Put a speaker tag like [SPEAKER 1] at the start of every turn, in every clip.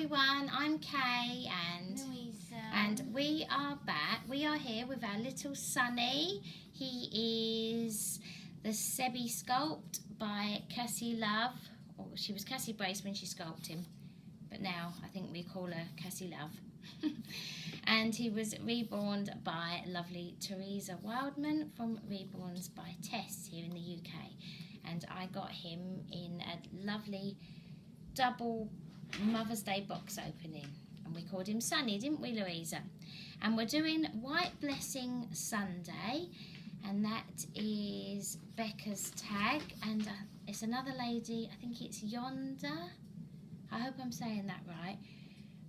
[SPEAKER 1] everyone, I'm Kay
[SPEAKER 2] Louisa.
[SPEAKER 1] and we are back. We are here with our little Sonny. He is the Sebby sculpt by cassielove. Or she was Cassie Brace when she sculpted him, but now I think we call her cassielove. And he was reborn by lovely Teresa Wildman from Reborns by Tess here in the UK. And I got him in a lovely double Mother's Day box opening, and we called him Sonny, didn't we, Louisa? And we're doing White Blessing Sunday, and that is Becca's tag, and it's another lady, I think it's Yonder, I hope I'm saying that right,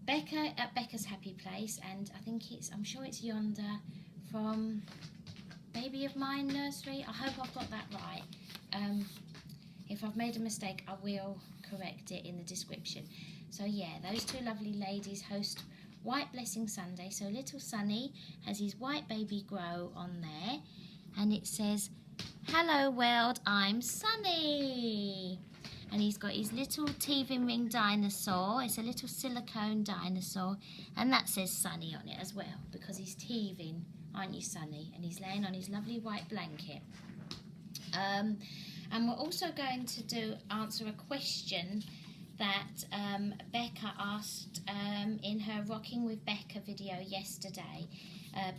[SPEAKER 1] Becca at Becca's Happy Place, and I'm sure it's Yonder from Baby of Mine Nursery. I hope I've got that right. If I've made a mistake, I will correct it in the description. So yeah, those two lovely ladies host White Blessing Sunday. So little Sonny has his white baby grow on there, and it says, "Hello world, I'm Sonny." And he's got his little teething ring dinosaur. It's a little silicone dinosaur, and that says Sonny on it as well, because he's teething, aren't you, Sonny? And he's laying on his lovely white blanket. And we're also going to answer a question that Becca asked in her Rocking with Becca video yesterday.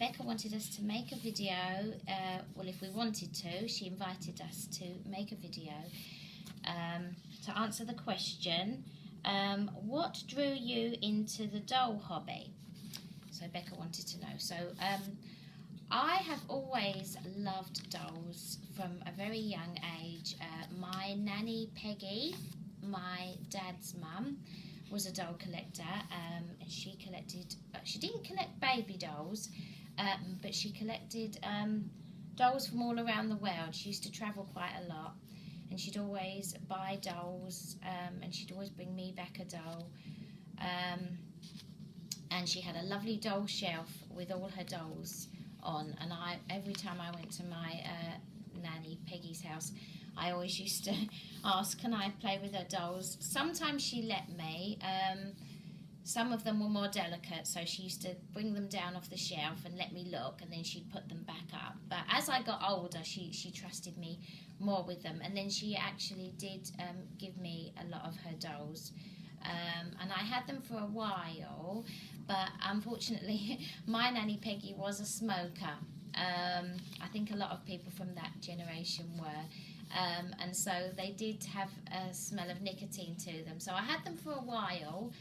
[SPEAKER 1] Becca wanted us to make a video, well, if we wanted to, she invited us to make a video to answer the question, what drew you into the doll hobby? So Becca wanted to know. So I have always loved dolls from a very young age. My nanny Peggy, my dad's mum, was a doll collector, and she didn't collect baby dolls, but she collected dolls from all around the world. She used to travel quite a lot, and she'd always buy dolls, and she'd always bring me back a doll. And she had a lovely doll shelf with all her dolls on, and every time I went to my nanny Peggy's house, I always used to ask, can I play with her dolls? Sometimes she let me. Some of them were more delicate, so she used to bring them down off the shelf and let me look, and then she'd put them back up. But as I got older, she trusted me more with them, and then she actually did give me a lot of her dolls. And I had them for a while, but unfortunately my nanny Peggy was a smoker. I think a lot of people from that generation were, and so they did have a smell of nicotine to them. So I had them for a while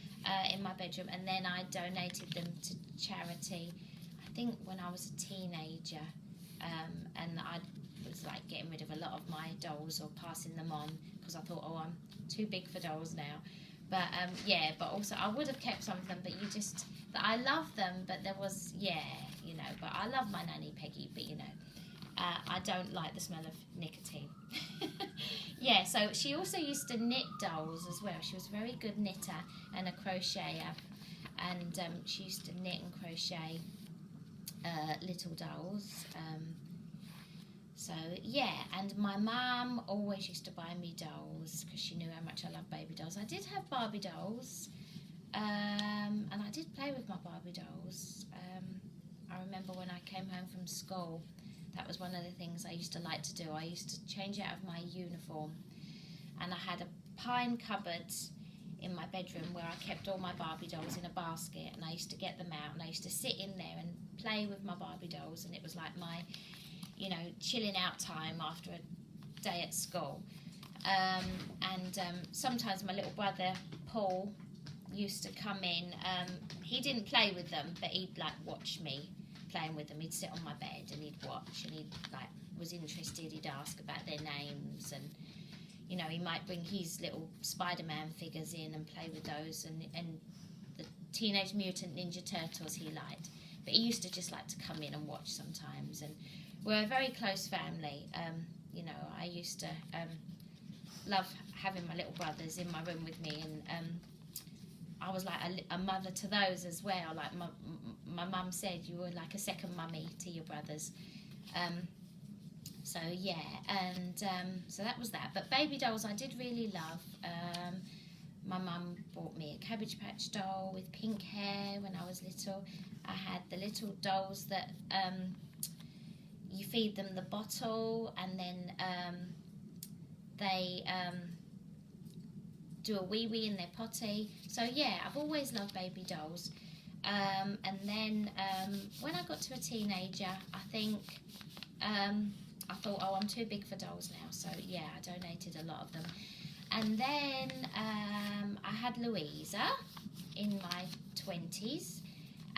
[SPEAKER 1] in my bedroom, and then I donated them to charity, I think when I was a teenager, and I was like getting rid of a lot of my dolls or passing them on, because I thought, oh, I'm too big for dolls now. But yeah, but also I would have kept some of them, but I love them, but there was, but I love my nanny Peggy, but I don't like the smell of nicotine. Yeah, so she also used to knit dolls as well. She was a very good knitter and a crocheter, and she used to knit and crochet little dolls. So yeah, and my mum always used to buy me dolls because she knew how much I love baby dolls. I did have Barbie dolls, and I did play with my Barbie dolls. I remember when I came home from school, that was one of the things I used to like to do. I used to change out of my uniform, and I had a pine cupboard in my bedroom where I kept all my Barbie dolls in a basket, and I used to get them out, and I used to sit in there and play with my Barbie dolls, and it was like my chilling out time after a day at school. And sometimes my little brother Paul used to come in. He didn't play with them, but he'd like watch me playing with them. He'd sit on my bed and he'd watch, and he was interested. He'd ask about their names, and he might bring his little Spider-Man figures in and play with those, and the Teenage Mutant Ninja Turtles he liked. But he used to just like to come in and watch sometimes, and we're a very close family. I used to love having my little brothers in my room with me, and I was like a mother to those as well. Like my mum said, you were like a second mummy to your brothers. So yeah, and so that was that. But baby dolls I did really love. my mum bought me a Cabbage Patch doll with pink hair when I was little. I had the little dolls that you feed them the bottle, and then they do a wee-wee in their potty. So yeah, I've always loved baby dolls. And then when I got to a teenager, I think I thought, oh, I'm too big for dolls now. So yeah, I donated a lot of them. And then I had Louisa in my 20s.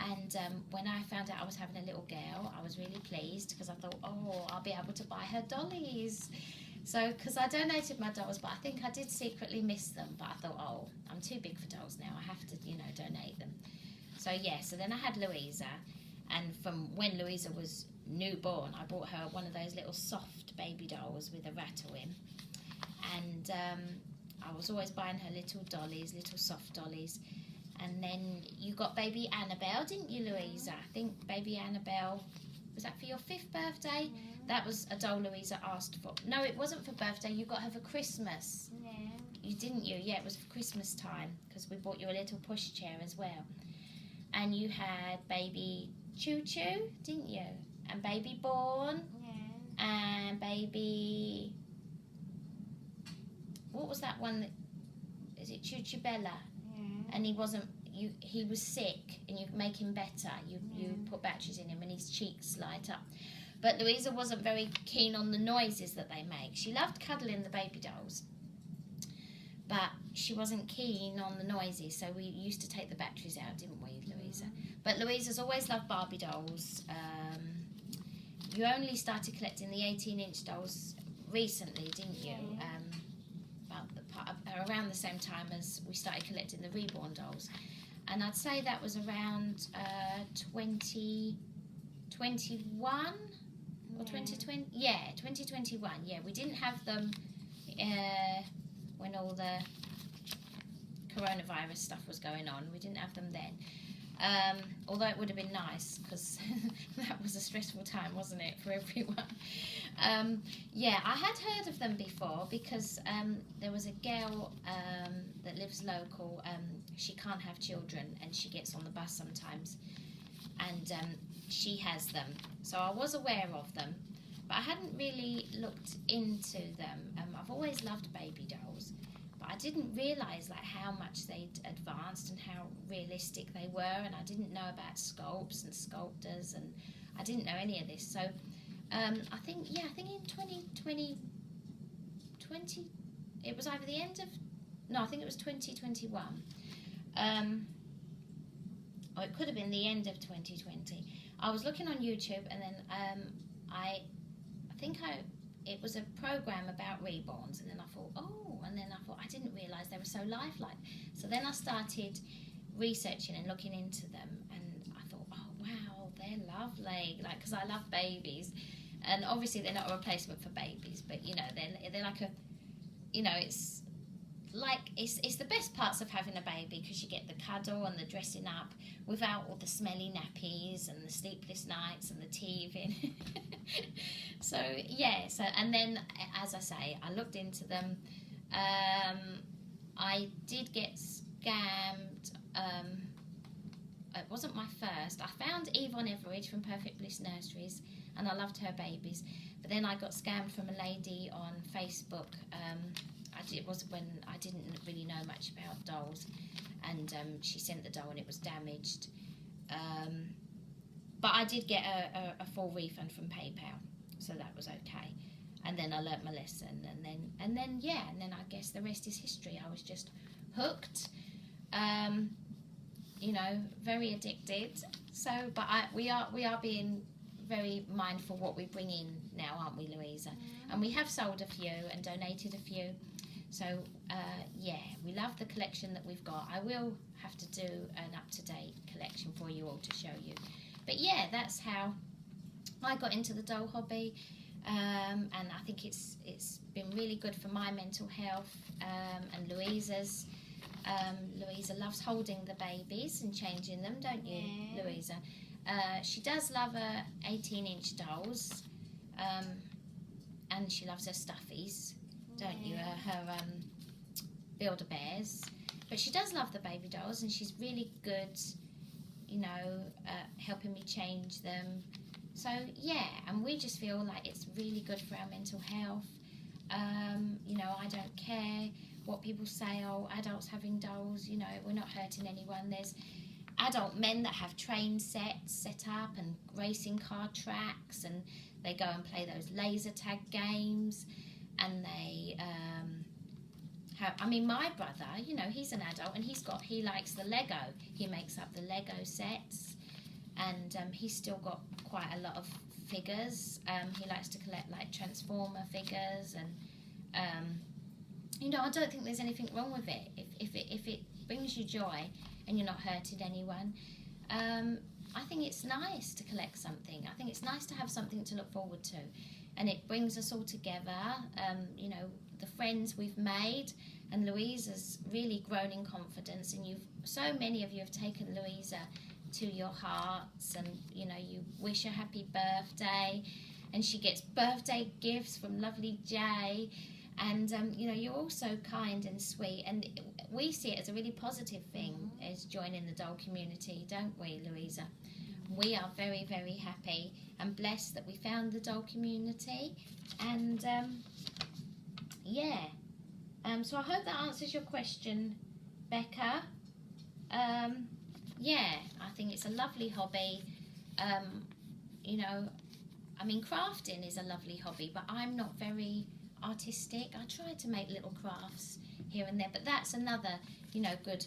[SPEAKER 1] And when I found out I was having a little girl, I was really pleased because I thought, oh, I'll be able to buy her dollies. So, because I donated my dolls, but I think I did secretly miss them. But I thought, oh, I'm too big for dolls now. I have to, donate them. So, yeah, so then I had Louisa. And from when Louisa was newborn, I bought her one of those little soft baby dolls with a rattle in. And I was always buying her little dollies, little soft dollies. And then you got baby Annabelle, didn't you, Louisa? I think baby Annabelle, was that for your 5th birthday? That was a doll Louisa asked for. No, it wasn't for birthday. You got her for Christmas.
[SPEAKER 2] No.
[SPEAKER 1] You didn't you? Yeah, it was for Christmas time because we bought you a little push chair as well. And you had baby Choo Choo, didn't you? And baby Born.
[SPEAKER 2] Yeah.
[SPEAKER 1] And baby... What was that one? Is it Choo Choo Bella? And he wasn't, he was sick, and you make him better. You put batteries in him and his cheeks light up. But Louisa wasn't very keen on the noises that they make. She loved cuddling the baby dolls, but she wasn't keen on the noises, so we used to take the batteries out, didn't we, Louisa? But Louisa's always loved Barbie dolls. You only started collecting the 18-inch dolls recently, didn't you? Around the same time as we started collecting the reborn dolls, and I'd say that was around 2021 or 2020. Yeah, 2021. Yeah, we didn't have them when all the coronavirus stuff was going on. We didn't have them then. Although it would have been nice because that was a stressful time, wasn't it, for everyone? Yeah, I had heard of them before because there was a girl that lives local. She can't have children and she gets on the bus sometimes, and she has them. So I was aware of them, but I hadn't really looked into them. I've always loved baby dolls, but I didn't realise how much they'd advanced and how realistic they were, and I didn't know about sculpts and sculptors, and I didn't know any of this. So I think in 2020, it was either the end of, no, I think it was 2021, or it could have been the end of 2020. I was looking on YouTube, and then it was a program about reborns, and then I thought, I didn't realise they were so lifelike. So then I started researching and looking into them, and I thought, oh wow, they're lovely, because I love babies, and obviously they're not a replacement for babies, but they're like a, it's the best parts of having a baby, because you get the cuddle and the dressing up without all the smelly nappies and the sleepless nights and the teething. So and then, as I say, I looked into them. I did get scammed. It wasn't my first. I found Yvonne Everidge from Perfect Bliss Nurseries, and I loved her babies. But then I got scammed from a lady on Facebook. It was when I didn't really know much about dolls, and she sent the doll and it was damaged. But I did get a full refund from PayPal, so that was okay. And then I learnt my lesson, and then I guess the rest is history. I was just hooked, very addicted. So, but we are being very mindful what we bring in now, aren't we, Louisa? And we have sold a few and donated a few. So, we love the collection that we've got. I will have to do an up-to-date collection for you all to show you. But yeah, that's how I got into the doll hobby. And I think it's been really good for my mental health, and Louisa's. Louisa loves holding the babies and changing them, don't you, Louisa? She does love her 18-inch dolls, and she loves her stuffies, don't you? Her Build-A-Bears. But she does love the baby dolls, and she's really good, you know, helping me change them. So yeah, and we just feel like it's really good for our mental health. You know, I don't care what people say, oh, adults having dolls, you know, we're not hurting anyone. There's adult men that have train sets set up and racing car tracks, and they go and play those laser tag games, and they I mean, my brother, you know, he's an adult, and he likes the Lego. He makes up the Lego sets, and he's still got quite a lot of figures. He likes to collect like Transformer figures, and you know, I don't think there's anything wrong with it if it brings you joy and you're not hurting anyone. I think it's nice to collect something. I think it's nice to have something to look forward to, and it brings us all together. You know, the friends we've made, and Louisa's really grown in confidence, and so many of you have taken Louisa to your hearts, and you know, you wish her happy birthday, and she gets birthday gifts from lovely Jay, and you know, you're all so kind and sweet, and we see it as a really positive thing as joining the doll community, don't we, Louisa? We are very, very happy and blessed that we found the doll community, and yeah, so I hope that answers your question, Becca. Yeah, I think it's a lovely hobby. You know, I mean, crafting is a lovely hobby, but I'm not very artistic. I try to make little crafts here and there, but that's another, you know, good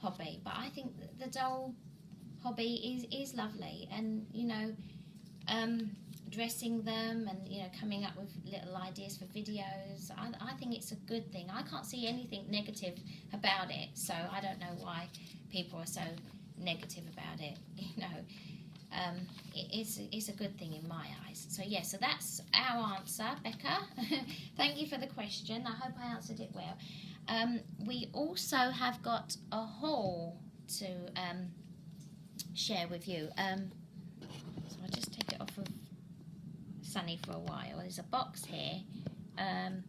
[SPEAKER 1] hobby. But I think the doll hobby is lovely, and you know, dressing them, and you know, coming up with little ideas for videos. I think it's a good thing. I can't see anything negative about it, so I don't know why people are so negative about it. You know, it's a good thing in my eyes. So yeah, so that's our answer, Becca. Thank you for the question. I hope I answered it well. We also have got a haul to share with you. So I'll just take it off of Sonny for a while. There's a box here. I'll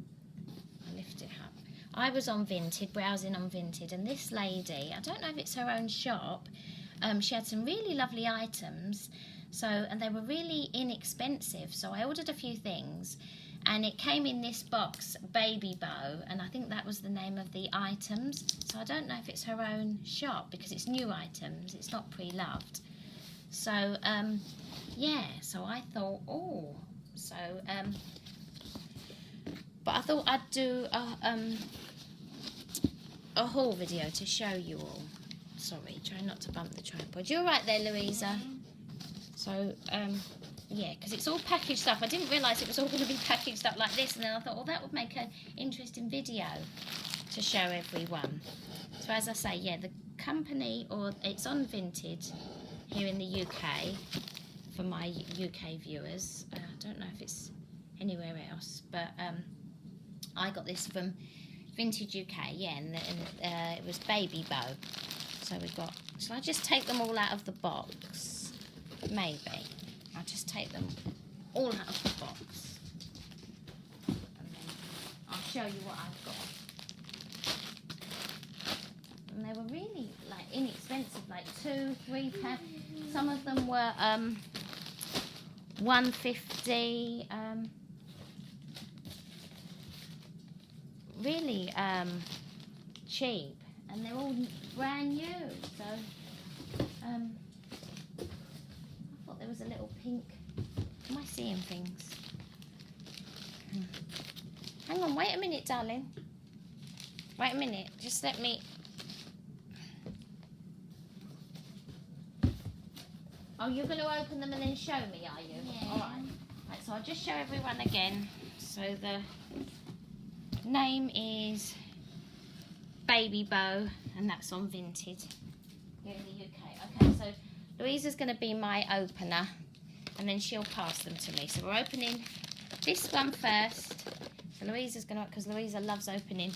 [SPEAKER 1] lift it up. I was on Vinted, browsing on Vinted, and this lady, I don't know if it's her own shop, she had some really lovely items, and they were really inexpensive, so I ordered a few things, and it came in this box, Baby Bow, and I think that was the name of the items, so I don't know if it's her own shop, because it's new items, it's not pre-loved. So, yeah, so I thought, but I thought I'd do a haul video to show you all. Sorry, try not to bump the tripod. You're right there, Louisa. So, yeah, because it's all packaged up. I didn't realise it was all going to be packaged up like this, and then I thought, well, that would make an interesting video to show everyone. So as I say, yeah, the company, or it's on Vinted here in the UK for my UK viewers. I don't know if it's anywhere else, but I got this from Vintage UK, yeah, and it was Baby Bow. So we've got, shall I just take them all out of the box? Maybe. I'll just take them all out of the box. And then I'll show you what I've got. And they were really, like, inexpensive, like £2-3. Some of them were £1.50. Really cheap, and they're all brand new. So I thought there was a little pink. Am I seeing things? Hang on, wait a minute, darling. Wait a minute. Just let me. Oh, you're going to open them and then show me, are you?
[SPEAKER 2] Yeah.
[SPEAKER 1] All right. Right. So I'll just show everyone again. So the name is Baby Bow, and that's on Vinted here in the UK. Okay, so Louisa's going to be my opener, and then she'll pass them to me. So we're opening this one first. So Louisa's going to, because Louisa loves opening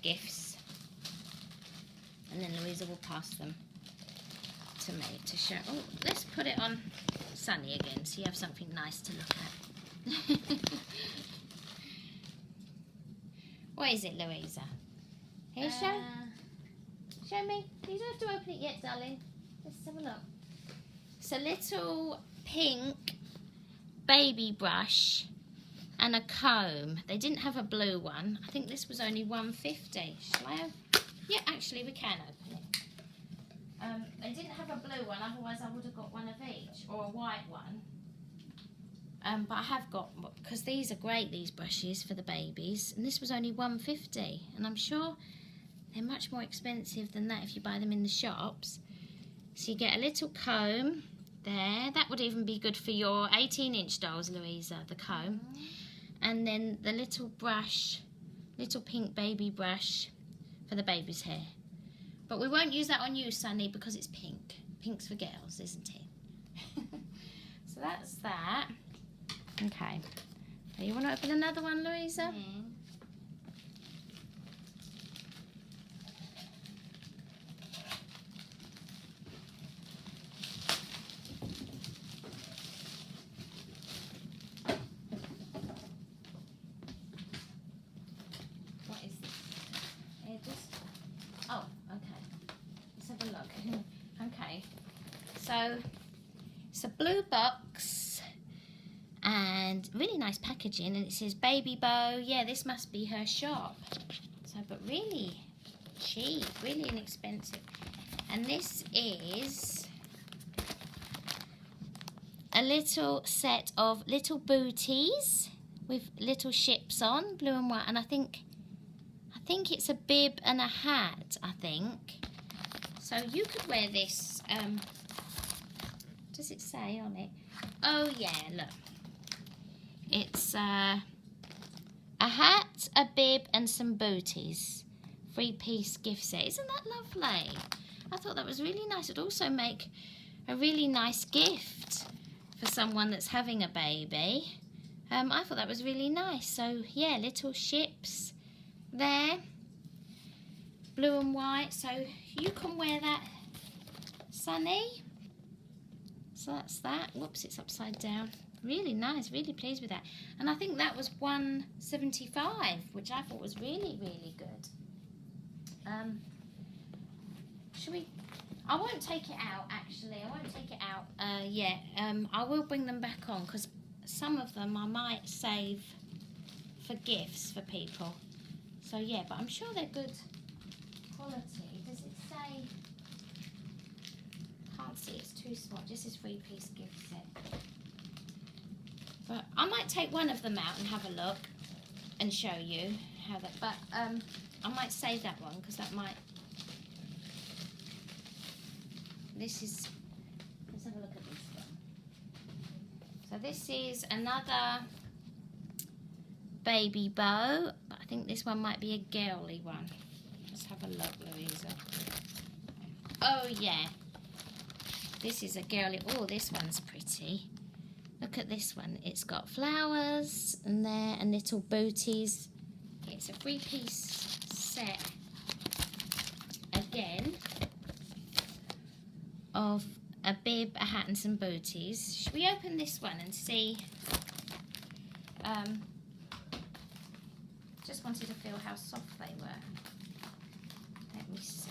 [SPEAKER 1] gifts, and then Louisa will pass them to me to show. Oh, let's put it on Sonny again, so you have something nice to look at. What is it, Louisa? Here, show. Show me. You don't have to open it yet, darling. Let's have a look. It's a little pink baby brush and a comb. They didn't have a blue one. I think this was only $1.50. Shall I open? Yeah, actually we can open it. They didn't have a blue one, otherwise I would have got one of each, or a white one. But I have got, because these are great, these brushes for the babies, and this was only $1.50, and I'm sure they're much more expensive than that if you buy them in the shops. So you get a little comb there. That would even be good for your 18-inch dolls, Louisa, the comb. And then the little brush, little pink baby brush for the baby's hair. But we won't use that on you, Sonny, because it's pink. Pink's for girls, isn't it? So that's that. Okay. Now you want to open another one, Louisa? What is this? Oh, okay. Let's have a look. Okay. So, it's a blue box and really nice packaging, and it says Baby Bow. Yeah, this must be her shop. So, but really cheap, really inexpensive. And this is a little set of little booties with little ships on, blue and white, and I think it's a bib and a hat, I think. So you could wear this, does it say on it? Oh yeah, look. It's a hat, a bib and some booties. 3-piece gift set. Isn't that lovely? I thought that was really nice. It'd also make a really nice gift for someone that's having a baby. I thought that was really nice. So yeah, little ships there, blue and white, so you can wear that, Sonny. So that's that. Whoops, it's upside down. Really nice, really pleased with that. And I think that was $1.75, which I thought was really, really good. Should we? I won't take it out, actually. I won't take it out yet. I will bring them back on, because some of them I might save for gifts for people. So yeah, but I'm sure they're good quality. Does it say? Can't see, it's too small. Just this 3-piece gift set. But I might take one of them out and have a look and show you how that. But I might save that one, because that might. This is. Let's have a look at this one. So this is another Baby Bow, but I think this one might be a girly one. Let's have a look, Louisa. Oh yeah, this is a girly. Oh, this one's pretty. Look at this one. It's got flowers and there and little booties. It's a 3-piece set again of a bib, a hat and some booties. Should we open this one and see? Just wanted to feel how soft they were. Let me see.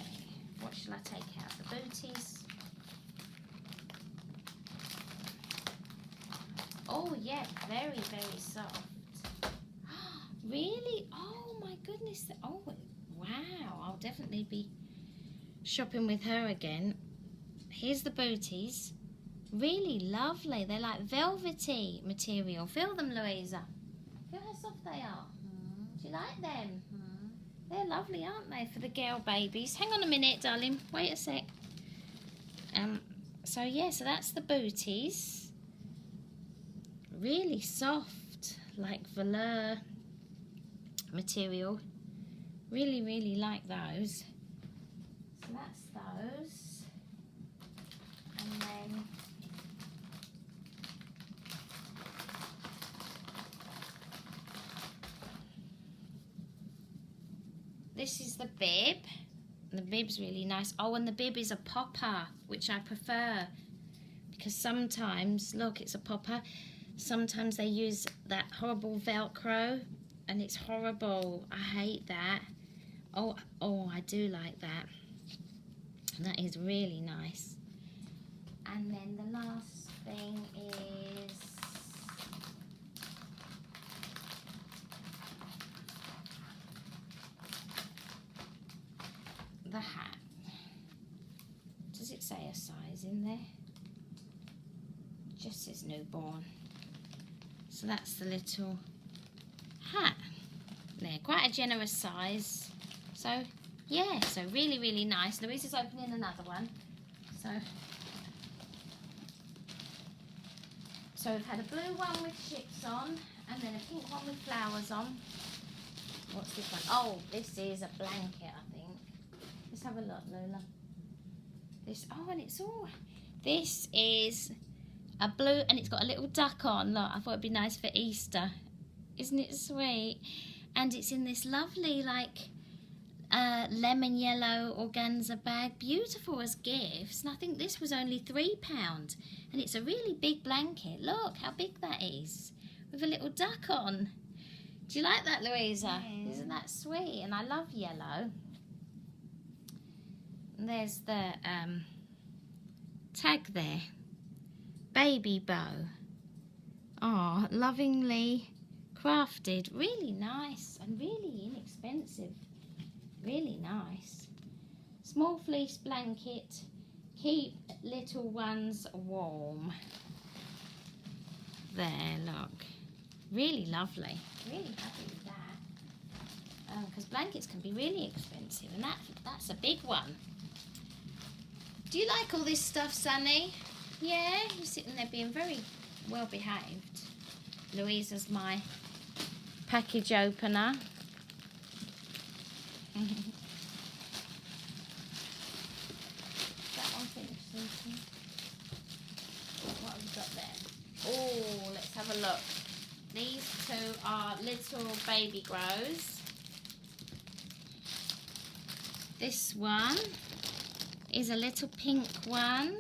[SPEAKER 1] What shall I take out? The booties. Oh yeah, very, very soft. Really? Oh my goodness. Oh wow. I'll definitely be shopping with her again. Here's the booties. Really lovely. They're like velvety material. Feel them, Louisa. Feel how soft they are. Do you like them? They're lovely, aren't they, for the girl babies? Hang on a minute, darling. Wait a sec. So yeah, so that's the booties. Really soft, like velour material. Really, really like those. So that's those. And then this is the bib. The bib's really nice. Oh, and the bib is a popper, which I prefer, because sometimes, look, it's a popper. Sometimes they use that horrible Velcro, and it's horrible. I hate that. Oh, I do like that. That is really nice. And then the last thing is the hat. Does it say a size in there? Just says newborn. So that's the little hat there. Quite a generous size. So yeah, so really, really nice. Louise is opening another one. So we've had a blue one with ships on, and then a pink one with flowers on. What's this one? Oh, this is a blanket, I think. Let's have a look, Lola. This is a blue, and it's got a little duck on. Look, I thought it'd be nice for Easter. Isn't it sweet? And it's in this lovely, like, lemon yellow organza bag. Beautiful as gifts. And I think this was only £3. And it's a really big blanket. Look how big that is. With a little duck on. Do you like that, Louisa?
[SPEAKER 2] Yeah.
[SPEAKER 1] Isn't that sweet? And I love yellow. And there's the tag there. Baby bow. Oh, lovingly crafted. Really nice and really inexpensive. Really nice. Small fleece blanket. Keep little ones warm. There, look. Really lovely. Really happy with that. Because blankets can be really expensive, and that's a big one. Do you like all this stuff, Sonny? Yeah? You're sitting there being very well behaved. Louisa's my package opener. That one finished, Lucy. What have we got there? Oh, let's have a look. These two are little baby grows. This one is a little pink one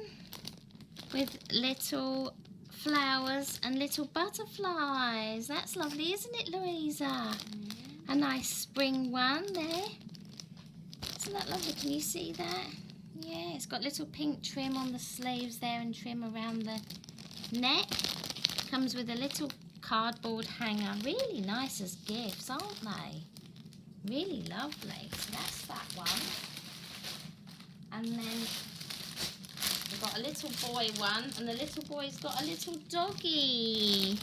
[SPEAKER 1] with little flowers and little butterflies. That's lovely, isn't it, Louisa? A nice spring one there. Isn't that lovely? Can you see that? Yeah, it's got little pink trim on the sleeves there and trim around the neck. Comes with a little cardboard hanger. Really nice as gifts, aren't they? Really lovely. So that's that one. And then we've got a little boy one, and the little boy's got a little doggy.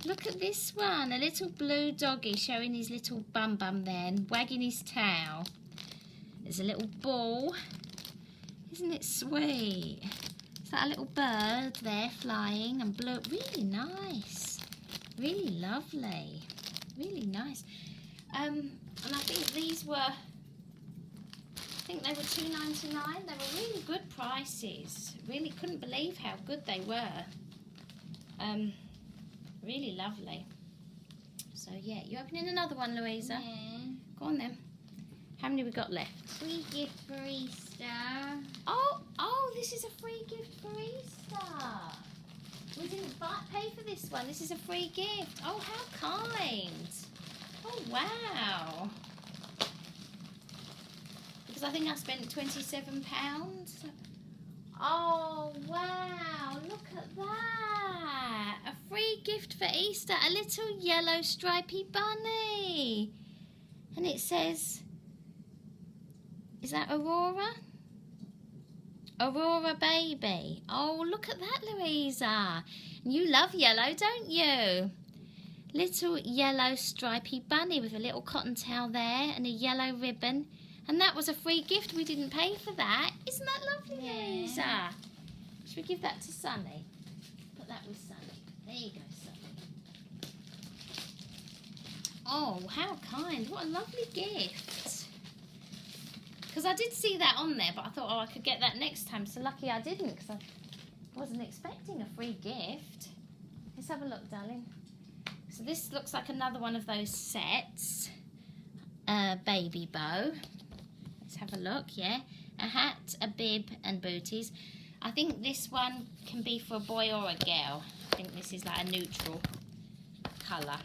[SPEAKER 1] Look at this one, a little blue doggy showing his little bum there and wagging his tail. There's a little ball. Isn't it sweet? Is that a little bird there flying and blue? Really nice. Really lovely. Really nice. And I think these were, they were $2.99. They were really good prices. Really couldn't believe how good they were. Really lovely. So yeah, you opening another one, Louisa?
[SPEAKER 2] Yeah.
[SPEAKER 1] Go on then. How many we got left?
[SPEAKER 2] Free gift for Easter.
[SPEAKER 1] Oh, this is a free gift for Easter. We didn't pay for this one. This is a free gift. Oh, how kind. Oh, wow. Because I think I spent £27. Oh, wow. Look at that. A free gift for Easter. A little yellow stripy bunny. And it says, is that Aurora? Aurora baby. Oh, look at that, Louisa. You love yellow, don't you? Little yellow stripy bunny with a little cotton towel there and a yellow ribbon. And that was a free gift. We didn't pay for that. Isn't that lovely, Louisa? Should we give that to Sonny? Put that with Sonny. There you go, Sonny. Oh, how kind. What a lovely gift. Because I did see that on there, but I thought, oh, I could get that next time. So lucky I didn't, because I wasn't expecting a free gift. Let's have a look, darling. So this looks like another one of those sets. Baby bow. Let's have a look, yeah. A hat, a bib, and booties. I think this one can be for a boy or a girl. I think this is like a neutral colour.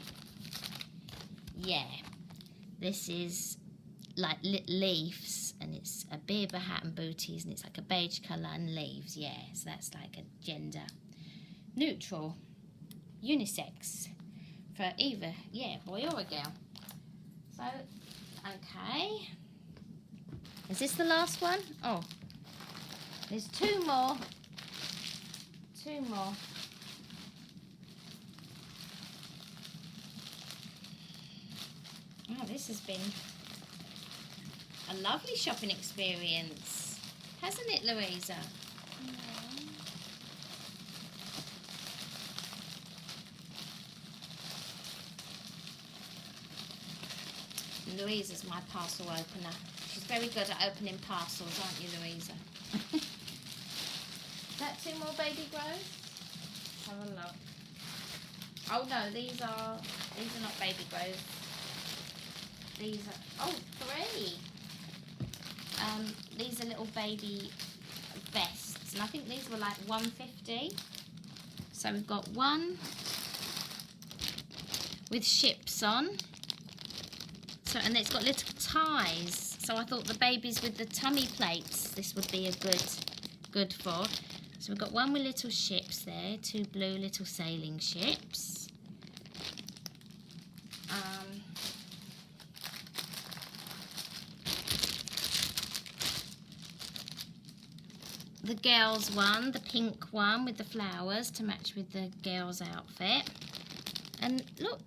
[SPEAKER 1] Yeah. This is like leaves and it's a bib, a hat and booties, and it's like a beige colour and leaves. Yeah, so that's like a gender neutral, unisex for either, yeah, boy or a girl. So, okay. Is this the last one? Oh, there's two more. Two more. Oh, this has been a lovely shopping experience, hasn't it, Louisa? Yeah. Louisa's my parcel opener. She's very good at opening parcels, aren't you, Louisa? Is that two more baby grows? Have a look. Oh no, these are not baby grows. These are, oh, three. These are little baby vests, and I think these were like $1.50. So we've got one with ships on. So, and it's got little ties. So I thought the babies with the tummy plates, this would be a good for. So we've got one with little ships there, two blue little sailing ships. The girls one, the pink one with the flowers to match with the girls' outfit. And look,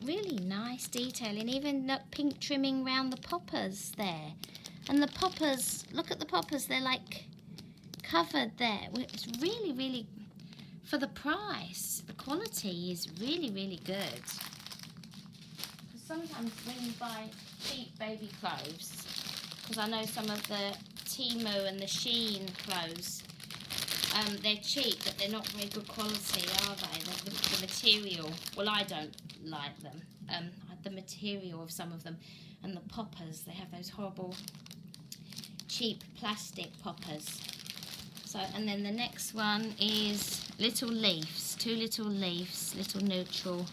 [SPEAKER 1] really nice detailing, even look, pink trimming around the poppers there. And the poppers, look at the poppers, they're like covered there. It's really, really, for the price, the quality is really, really good. Because sometimes when you buy cheap baby clothes, because I know some of the Temu and the Shein clothes, they're cheap, but they're not very good quality, are they? The material, well, I don't like them. The material of some of them, and the poppers, they have those horrible cheap plastic poppers. So, and then the next one is little leaves, two little leaves, little neutral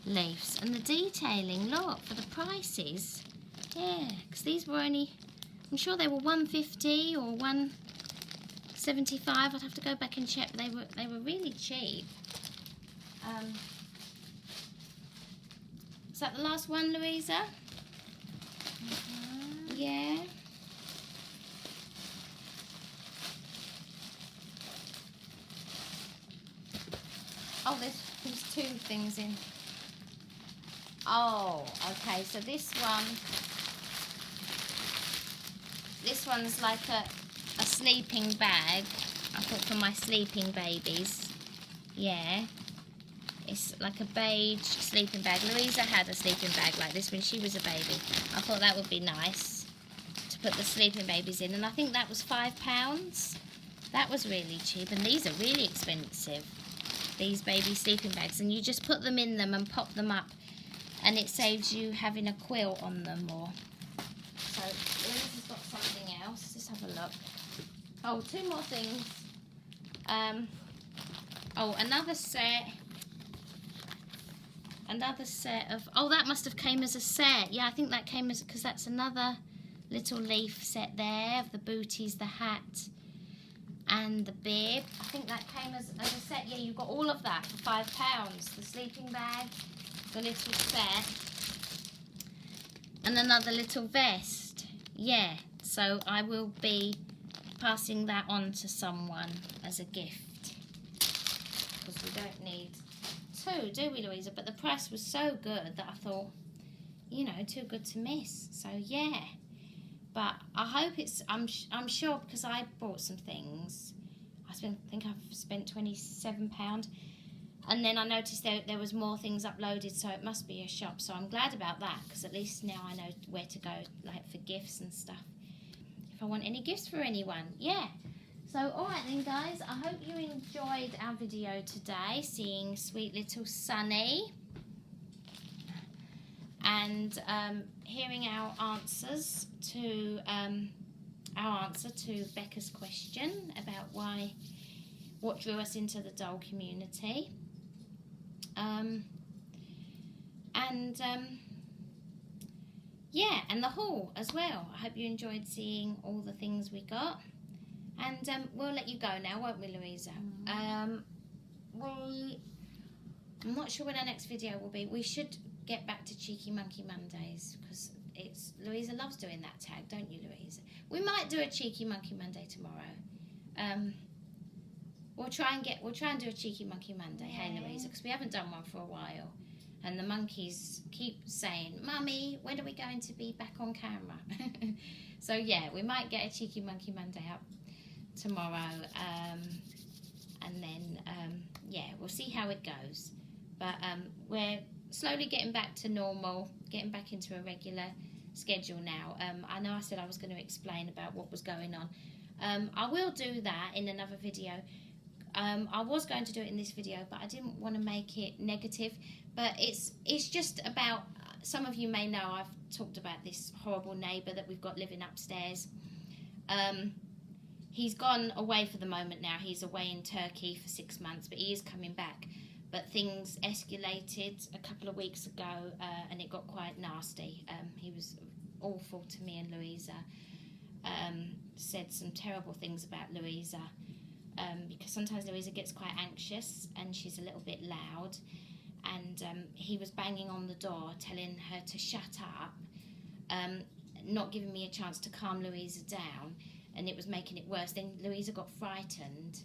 [SPEAKER 1] leaves, and the detailing, look, for the prices, yeah, because these were only, I'm sure they were $1.50 or $1.75. I'd have to go back and check, but they were really cheap. Is that the last one, Louisa? Yeah. Oh, there's two things in. Oh, okay. So this one's like a sleeping bag. I thought for my sleeping babies. Yeah. It's like a beige sleeping bag. Louisa had a sleeping bag like this when she was a baby. I thought that would be nice to put the sleeping babies in. And I think that was £5. That was really cheap. And these are really expensive, these baby sleeping bags. And you just put them in them and pop them up. And it saves you having a quilt on them more. So Louisa's got something else. Let's have a look. Oh, two more things. Oh, another set of, oh, that must have came as a set. Yeah, I think that came as, because that's another little leaf set there of the booties, the hat and the bib. I think that came as a set. Yeah, you got all of that for £5. The sleeping bag, the little set, and another little vest. Yeah, so I will be passing that on to someone as a gift, because we don't need two, do we, Louisa? But the price was so good that I thought, you know, too good to miss. So yeah, but I hope it's, I'm sure, because I bought some things. I think I've spent £27, and then I noticed there was more things uploaded, so it must be a shop. So I'm glad about that, because at least now I know where to go, like for gifts and stuff, if I want any gifts for anyone. Yeah. So, alright then guys, I hope you enjoyed our video today, seeing sweet little Sonny, and hearing our answers to, our answer to Becca's question about what drew us into the doll community. yeah, and the haul as well. I hope you enjoyed seeing all the things we got. And we'll let you go now, won't we, Louisa? I'm not sure when our next video will be. We should get back to Cheeky Monkey Mondays because Louisa loves doing that tag, don't you, Louisa? We might do a Cheeky Monkey Monday tomorrow. We'll try and do a Cheeky Monkey Monday, hey Louisa, because we haven't done one for a while. And the monkeys keep saying, Mummy, when are we going to be back on camera? So yeah, we might get a Cheeky Monkey Monday up tomorrow. And then, yeah, we'll see how it goes. But we're slowly getting back to normal, getting back into a regular schedule now. I know I said I was going to explain about what was going on. I will do that in another video. I was going to do it in this video, but I didn't want to make it negative. But it's just about, some of you may know I've talked about this horrible neighbour that we've got living upstairs. He's gone away for the moment now. He's away in Turkey for 6 months, but he is coming back. But things escalated a couple of weeks ago, and it got quite nasty. He was awful to me and Louisa. Said some terrible things about Louisa, because sometimes Louisa gets quite anxious and she's a little bit loud. And he was banging on the door, telling her to shut up, not giving me a chance to calm Louisa down. And it was making it worse. Then Louisa got frightened,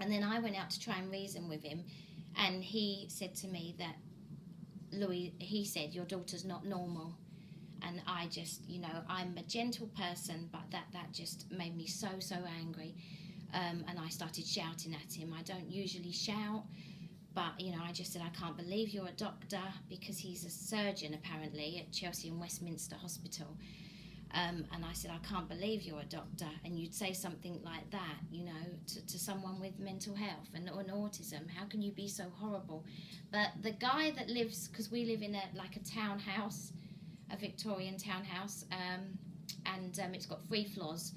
[SPEAKER 1] and then I went out to try and reason with him, and he said to me that he said, your daughter's not normal. And I just, I'm a gentle person, but that just made me so angry. And I started shouting at him. I don't usually shout, but I just said, I can't believe you're a doctor, because he's a surgeon apparently at Chelsea and Westminster Hospital. And I said, I can't believe you're a doctor and you'd say something like that, to someone with mental health and autism. How can you be so horrible? But the guy that lives, because we live in a townhouse, a Victorian townhouse, and it's got 3 floors.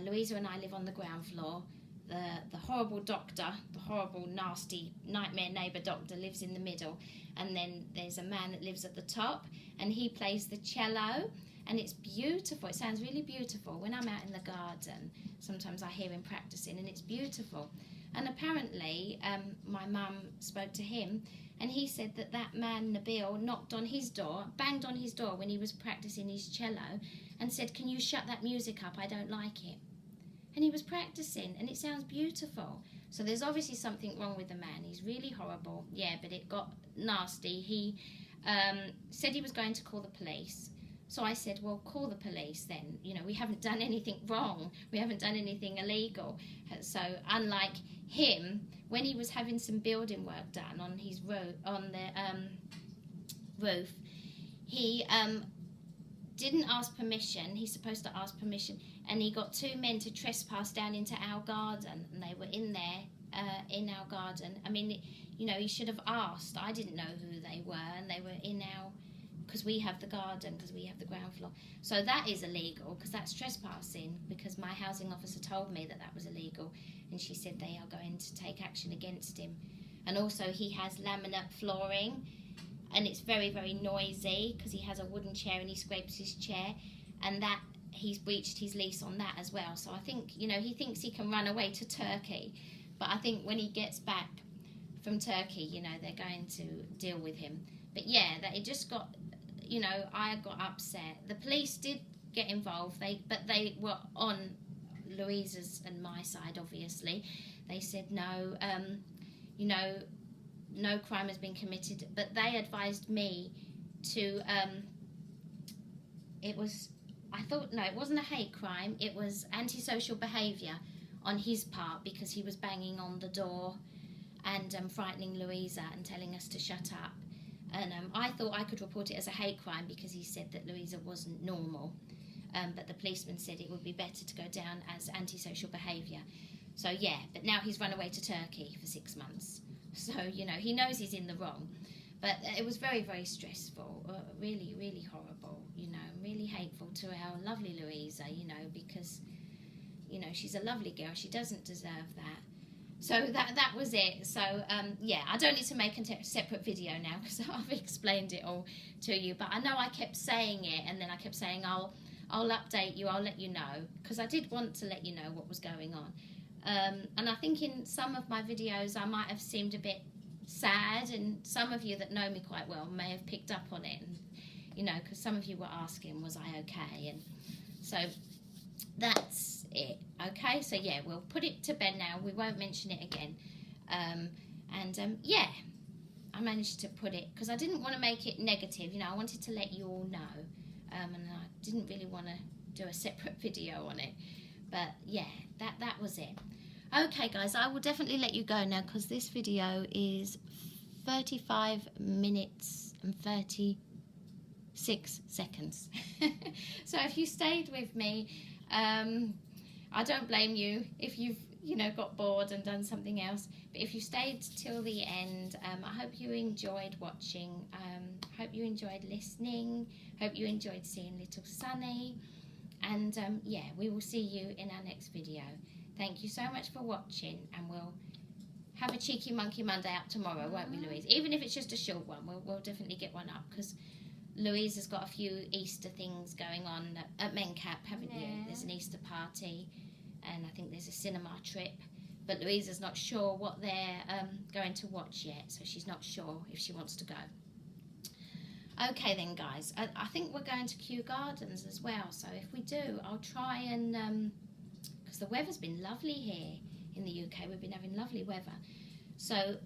[SPEAKER 1] Louisa and I live on the ground floor. The horrible doctor, the horrible, nasty, nightmare neighbour doctor lives in the middle. And then there's a man that lives at the top, and he plays the cello. And it's beautiful. It sounds really beautiful. When I'm out in the garden, sometimes I hear him practicing, and it's beautiful. And apparently, my mum spoke to him, and he said that man, Nabil, knocked on his door, banged on his door when he was practicing his cello, and said, can you shut that music up? I don't like it. And he was practicing, and it sounds beautiful. So there's obviously something wrong with the man. He's really horrible. Yeah, but it got nasty. He said he was going to call the police. So I said, well, call the police then. We haven't done anything wrong. We haven't done anything illegal. So unlike him, when he was having some building work done on his roof, he didn't ask permission. He's supposed to ask permission. And he got 2 men to trespass down into our garden. And they were in there, in our garden. I mean, he should have asked. I didn't know who they were. And they were in our... because we have the garden, because we have the ground floor. So that is illegal, because that's trespassing, because my housing officer told me that was illegal, and she said they are going to take action against him. And also he has laminate flooring, and it's very noisy, because he has a wooden chair and he scrapes his chair, and that he's breached his lease on that as well. So I think, he thinks he can run away to Turkey, but I think when he gets back from Turkey, they're going to deal with him. But yeah, that it just got... I got upset. The police did get involved, but they were on Louisa's and my side, obviously. They said no, no crime has been committed, but they advised me to, it wasn't a hate crime, it was antisocial behaviour on his part, because he was banging on the door and frightening Louisa and telling us to shut up. And I thought I could report it as a hate crime, because he said that Louisa wasn't normal. But the policeman said it would be better to go down as antisocial behaviour. So yeah, but now he's run away to Turkey for 6 months. So, he knows he's in the wrong. But it was very stressful, really horrible, really hateful to our lovely Louisa, because, she's a lovely girl. She doesn't deserve that. So that was it. So yeah, I don't need to make a separate video now because I've explained it all to you. But I know I kept saying it, and then I kept saying I'll update you, I'll let you know, because I did want to let you know what was going on. And I think in some of my videos I might have seemed a bit sad, and some of you that know me quite well may have picked up on it, and, you know, because some of you were asking was I okay, and so that's it. Okay, so yeah, we'll put it to bed now, we won't mention it again. Yeah, I managed to put it because I didn't want to make it negative, you know, I wanted to let you all know, and I didn't really want to do a separate video on it. But yeah, that was it. Okay guys, I will definitely let you go now because this video is 35 minutes and 36 seconds. So if you stayed with me, I don't blame you if you've, you know, got bored and done something else. But if you stayed till the end, I hope you enjoyed watching. Hope you enjoyed listening. Hope you enjoyed seeing little Sonny. And yeah, we will see you in our next video. Thank you so much for watching, and we'll have a Cheeky Monkey Monday up tomorrow, won't we, Louise? Even if it's just a short one, we'll definitely get one up, because Louise has got a few Easter things going on at Mencap, haven't you? There's an Easter party, and I think there's a cinema trip, but Louise is not sure what they're going to watch yet, so she's not sure if she wants to go. Okay then guys, I think we're going to Kew Gardens as well, so if we do, I'll try and, because the weather's been lovely here in the UK, we've been having lovely weather, so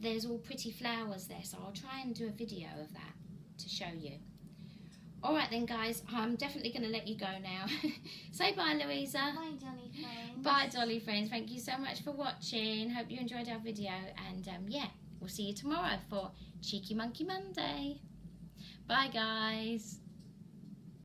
[SPEAKER 1] there's all pretty flowers there, so I'll try and do a video of that to show you. Alright then guys, I'm definitely going to let you go now. Say bye, Louisa.
[SPEAKER 2] Bye, Dolly friends.
[SPEAKER 1] Bye, Dolly friends. Thank you so much for watching. Hope you enjoyed our video, and yeah, we'll see you tomorrow for Cheeky Monkey Monday. Bye guys.